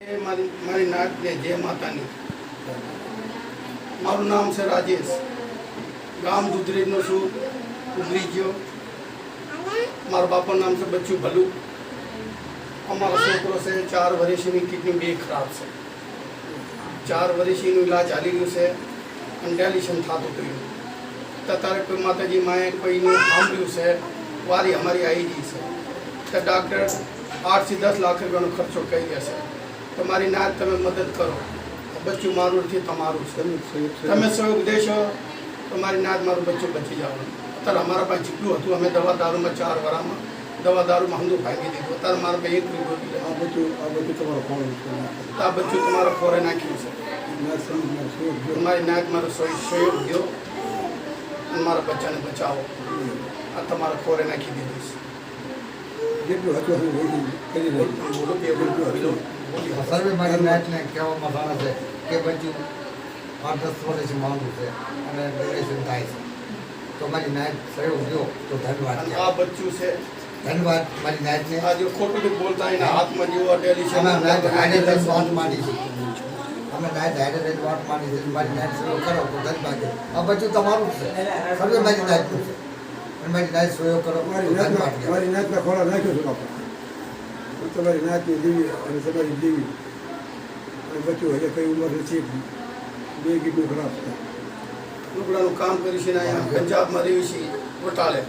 મારી નાત ને જય માતાની. મારું નામ છે રાજેશ, ગામ દુધરેજનો છું, ઉમરી ગયો. મારા બાપાનું નામ છે બચ્ચું ભલું. અમારો છોકરો છે 4 વર્ષની, કિડની 2 ખરાબ છે. 4 વર્ષનું ઇલાજ ચાલી રહ્યું છે અને ડાયાલિસિસ થતું થયું. તો તારે કોઈ માતાજી માએ કોઈનું સાંભળ્યું છે, વારી અમારી આવી ગઈ છે. તો ડાક્ટર 8 થી 10 લાખ રૂપિયાનો ખર્ચો કરી દેશે. તમારી નાત તમે મદદ કરો. બચ્ચું મારું નથી, તમારું છે. તમે સહયોગ દેશો તો મારી નાત મારું બચ્ચું બચી જવાનું. અત્યારે અમારા પાસે જેટલું હતું અમે દવા દારૂમાં 4 વરામાં દવા દારૂમાં હંધું ભાગી દીધું. અત્યારે મારા પાસે 1 રૂપિયો આ બધું તમારો ફોન આ બચ્ચું તમારા ફોરે નાખ્યું છે. તમારી નાત મારો સહયોગ દો અને મારા બચ્ચાને બચાવો. આ તમારા ફોરે નાખી દીધું છે. જેટલું હતું કરી રહ્યું. સર્વે મારી નાતને કહેવામાં આવે છે કે બચ્ચું 8-10 વર્ષથી માંગું છે અને ડિપ્રેશન થાય છે. તો મારી નાત સહયોગ દો તો ધન્યવાદ. અને આ બચ્ચું છે, ધન્યવાદ મારી નાતને. આ જો ખોટું નહીં બોલતા એના હાથમાં જેવો ડાયાલિસિસ અમે નાત હાઈડે વાત માંડી છે. અમે નાત હાઈડે વાત માંડી છે. મારી નાત સહયોગ કરો તો ધન્યવાદ. આ બચ્ચું તમારું જ છે, સર્વે મારી નાતનું છે. અને મારી નાત સહયોગ કરો તો ધન્યવાદ. મારી નાતના ખોળા નાખ્યો છું બાપા. તમારી નાતની દેવી અને તમારી દેવી અને બચ્ચું હજે કઈ ઉંમર નથી, 2 કિડની ખરાબ છે. લુગડાનું કામ કરી છે ને અહીંયા પંજાબમાં રહી છે વટાળે.